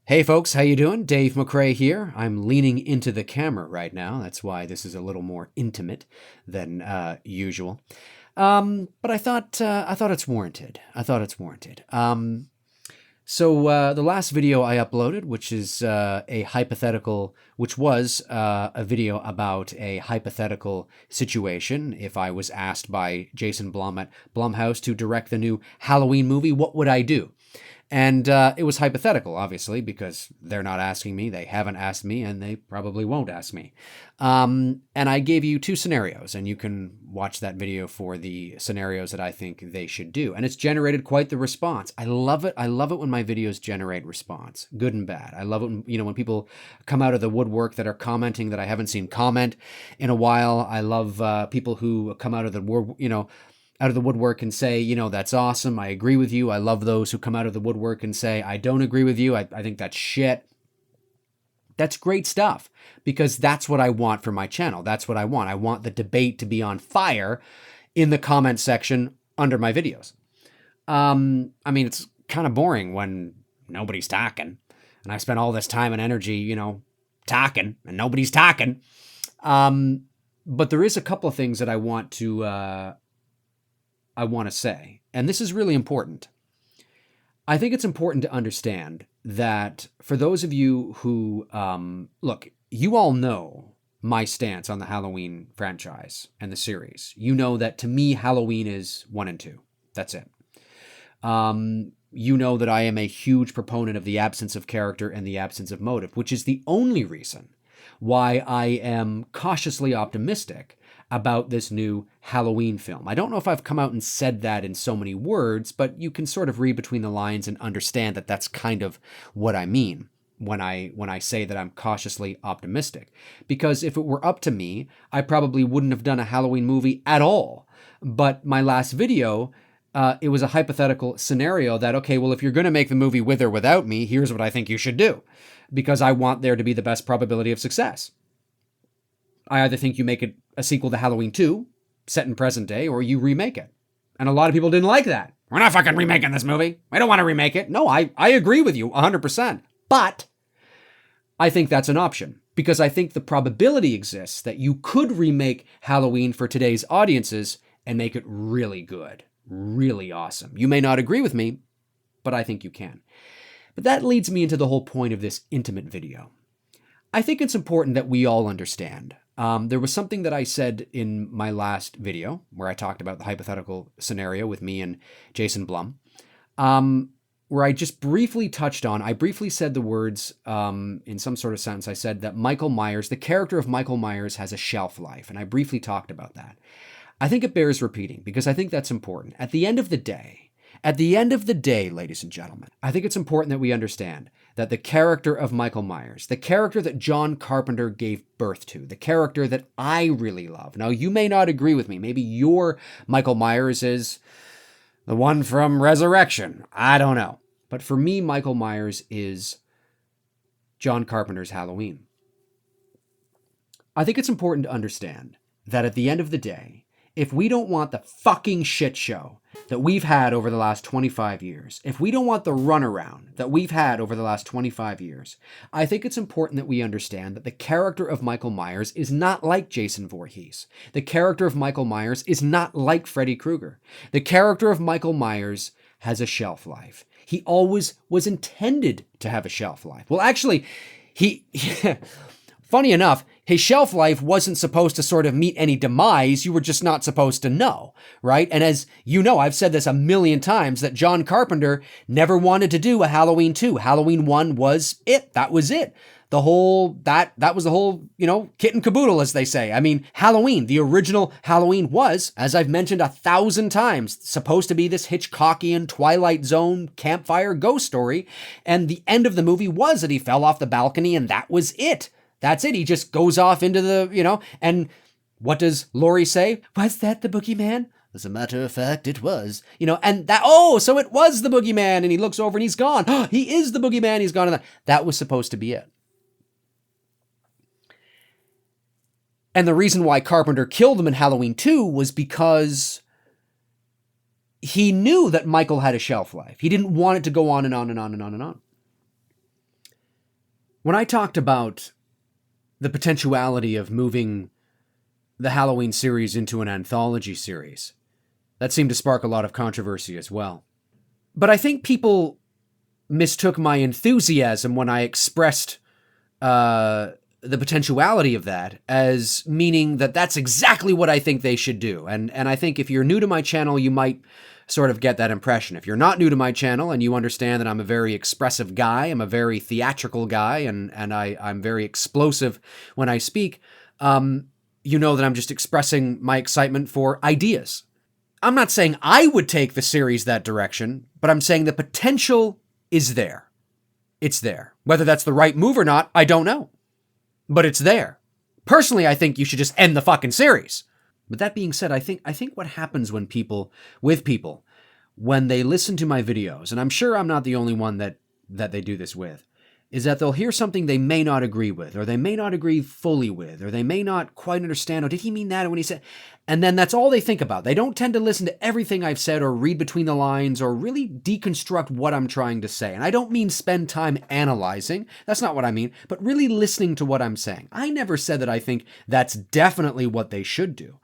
Hey folks, how you doing? Dave McRae here. I'm leaning into the camera right now. That's why this is a little more intimate than usual. But I thought it's warranted. So the last video I uploaded, which is which was a video about a hypothetical situation. If I was asked by Jason Blum at Blumhouse to direct the new Halloween movie, what would I do? And it was hypothetical, obviously, because they're not asking me, they haven't asked me, and they probably won't ask me. And I gave you two scenarios, and you can watch that video for the scenarios that I think they should do. And it's generated quite the response. I love it. I love it when my videos generate response, good and bad. I love it when people come out of the woodwork that are commenting that I haven't seen comment in a while. I love people who come out of the woodwork and say, that's awesome. I agree with you. I love those who come out of the woodwork and say, I don't agree with you. I think that's shit. That's great stuff because that's what I want for my channel. That's what I want. I want the debate to be on fire in the comment section under my videos. It's kind of boring when nobody's talking and I spend all this time and energy, talking and nobody's talking. But there is a couple of things that I want to say, and this is really important. I think it's important to understand that for those of you who, look, you all know my stance on the Halloween franchise and the series. You know that to me, Halloween is 1 and 2. That's it. You know that I am a huge proponent of the absence of character and the absence of motive, which is the only reason why I am cautiously optimistic about this new Halloween film. I don't know if I've come out and said that in so many words, but you can sort of read between the lines and understand that that's kind of what I mean when I say that I'm cautiously optimistic. Because if it were up to me, I probably wouldn't have done a Halloween movie at all. But my last video, it was a hypothetical scenario that, okay, well, if you're going to make the movie with or without me, here's what I think you should do. Because I want there to be the best probability of success. I either think you make it a sequel to Halloween 2, set in present day, or you remake it. And a lot of people didn't like that. We're not fucking remaking this movie. I don't want to remake it. No, I agree with you 100%. But I think that's an option. Because I think the probability exists that you could remake Halloween for today's audiences and make it really good. Really awesome. You may not agree with me, but I think you can. But that leads me into the whole point of this intimate video. I think it's important that we all understand. There was something that I said in my last video where I talked about the hypothetical scenario with me and Jason Blum, where I just briefly touched on, I briefly said the words in some sort of sentence. I said that Michael Myers, the character of Michael Myers has a shelf life. And I briefly talked about that. I think it bears repeating because I think that's important. At the end of the day, ladies and gentlemen, I think it's important that we understand that the character of Michael Myers, the character that John Carpenter gave birth to, the character that I really love. Now, you may not agree with me. Maybe your Michael Myers is the one from Resurrection. I don't know. But for me, Michael Myers is John Carpenter's Halloween. I think it's important to understand that at the end of the day, if we don't want the fucking shit show that we've had over the last 25 years, if we don't want the runaround that we've had over the last 25 years, I think it's important that we understand that the character of Michael Myers is not like Jason Voorhees. The character of Michael Myers is not like Freddy Krueger. The character of Michael Myers has a shelf life. He always was intended to have a shelf life. Well, actually, funny enough, his shelf life wasn't supposed to sort of meet any demise. You were just not supposed to know, right? And as you know, I've said this a million times that John Carpenter never wanted to do a Halloween 2. Halloween 1 was it. That was it. That was the whole, kit and caboodle, as they say. I mean, Halloween, the original Halloween was, as I've mentioned 1,000 times, supposed to be this Hitchcockian Twilight Zone campfire ghost story. And the end of the movie was that he fell off the balcony and that was it. That's it. He just goes off into the, and what does Laurie say? Was that the boogeyman? As a matter of fact, it was, and that, so it was the boogeyman. And he looks over and he's gone. He is the boogeyman. He's gone. And that was supposed to be it. And the reason why Carpenter killed him in Halloween 2 was because he knew that Michael had a shelf life. He didn't want it to go on and on and on and on and on. When I talked about the potentiality of moving the Halloween series into an anthology series, that seemed to spark a lot of controversy as well. But I think people mistook my enthusiasm when I expressed the potentiality of that as meaning that that's exactly what I think they should do. And I think if you're new to my channel, you might sort of get that impression. If you're not new to my channel and you understand that I'm a very expressive guy, I'm a very theatrical guy, and I'm very explosive when I speak, you know that I'm just expressing my excitement for ideas. I'm not saying I would take the series that direction, but I'm saying the potential is there. It's there. Whether that's the right move or not, I don't know. But it's there. Personally, I think you should just end the fucking series. But that being said, I think what happens when people, when they listen to my videos, and I'm sure I'm not the only one that they do this with, is that they'll hear something they may not agree with, or they may not agree fully with, or they may not quite understand, oh, did he mean that when he said, and then that's all they think about. They don't tend to listen to everything I've said or read between the lines or really deconstruct what I'm trying to say. And I don't mean spend time analyzing. That's not what I mean, but really listening to what I'm saying. I never said that I think that's definitely what they should do.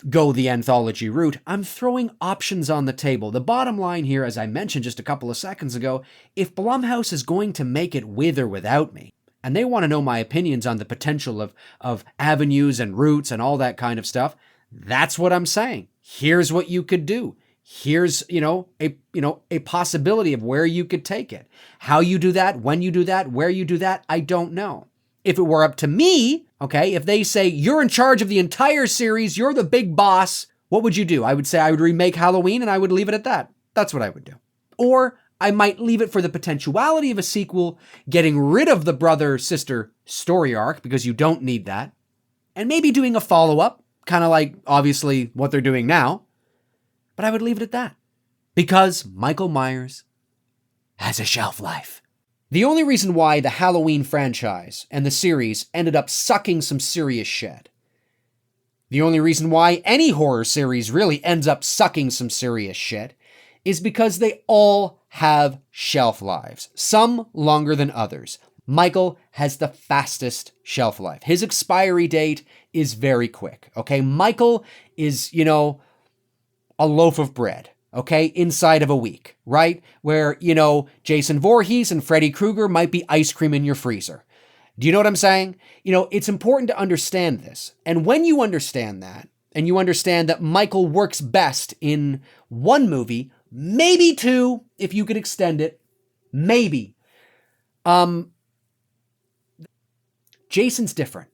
Go the anthology route. I'm throwing options on the table. The bottom line here, as I mentioned just a couple of seconds ago, if Blumhouse is going to make it with or without me, and they want to know my opinions on the potential of avenues and routes and all that kind of stuff, that's what I'm saying. Here's what you could do. Here's, a possibility of where you could take it. How you do that, when you do that, where you do that, I don't know. If it were up to me, okay, if they say, you're in charge of the entire series, you're the big boss, what would you do? I would say I would remake Halloween and I would leave it at that. That's what I would do. Or I might leave it for the potentiality of a sequel, getting rid of the brother-sister story arc because you don't need that, and maybe doing a follow-up, kind of like, obviously, what they're doing now. But I would leave it at that because Michael Myers has a shelf life. The only reason why the Halloween franchise and the series ended up sucking some serious shit, the only reason why any horror series really ends up sucking some serious shit, is because they all have shelf lives, some longer than others. Michael has the fastest shelf life. His expiry date is very quick, okay? Michael is, a loaf of bread. Okay, inside of a week, right? Where, Jason Voorhees and Freddy Krueger might be ice cream in your freezer. Do you know what I'm saying? It's important to understand this. And when you understand that, and you understand that Michael works best in one movie, maybe two, if you could extend it, maybe. Jason's different.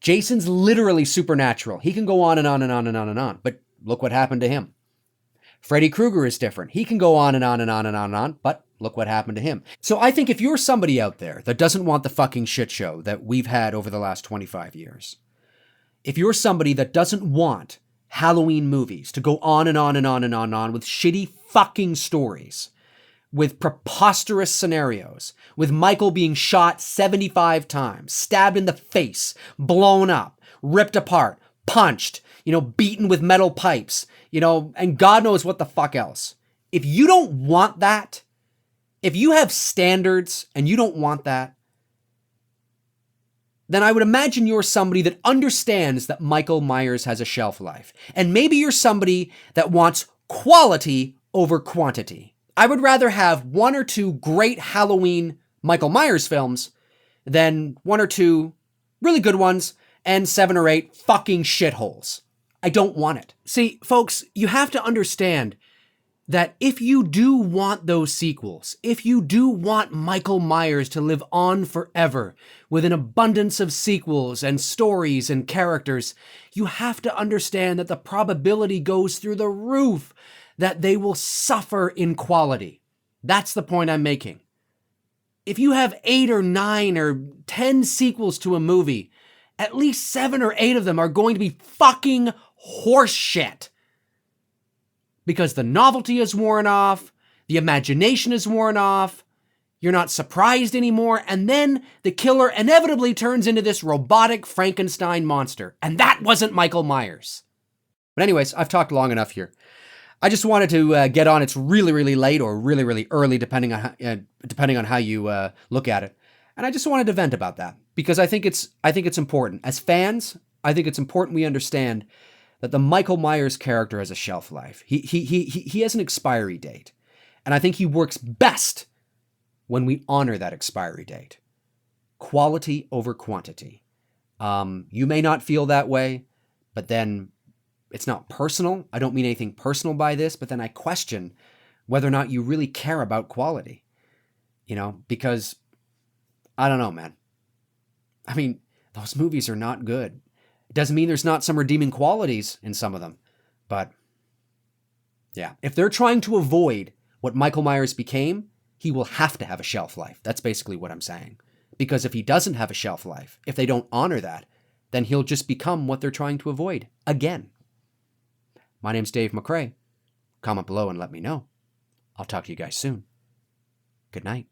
Jason's literally supernatural. He can go on and on and on and on and on, but look what happened to him. Freddy Krueger is different. He can go on and on and on and on and on, but look what happened to him. So I think if you're somebody out there that doesn't want the fucking shit show that we've had over the last 25 years, if you're somebody that doesn't want Halloween movies to go on and on and on and on and on with shitty fucking stories, with preposterous scenarios, with Michael being shot 75 times, stabbed in the face, blown up, ripped apart, punched, beaten with metal pipes, and God knows what the fuck else. If you don't want that, if you have standards and you don't want that, then I would imagine you're somebody that understands that Michael Myers has a shelf life. And maybe you're somebody that wants quality over quantity. I would rather have one or two great Halloween Michael Myers films than one or two really good ones and 7 or 8 fucking shitholes. I don't want it. See, folks, you have to understand that if you do want those sequels, if you do want Michael Myers to live on forever with an abundance of sequels and stories and characters, you have to understand that the probability goes through the roof that they will suffer in quality. That's the point I'm making. If you have 8 or 9 or 10 sequels to a movie, at least 7 or 8 of them are going to be fucking horse shit. Because the novelty is worn off, the imagination is worn off, you're not surprised anymore, and then the killer inevitably turns into this robotic Frankenstein monster. And that wasn't Michael Myers. But anyways, I've talked long enough here. I just wanted to get on. It's really, really late or really, really early, depending on how you look at it. And I just wanted to vent about that because I think it's important. As fans, I think it's important we understand that the Michael Myers character has a shelf life. He has an expiry date. And I think he works best when we honor that expiry date. Quality over quantity. You may not feel that way, but then it's not personal. I don't mean anything personal by this, but then I question whether or not you really care about quality. Because I don't know, man. I mean, those movies are not good. It doesn't mean there's not some redeeming qualities in some of them. But yeah, if they're trying to avoid what Michael Myers became, he will have to have a shelf life. That's basically what I'm saying. Because if he doesn't have a shelf life, if they don't honor that, then he'll just become what they're trying to avoid again. My name's Dave McRae. Comment below and let me know. I'll talk to you guys soon. Good night.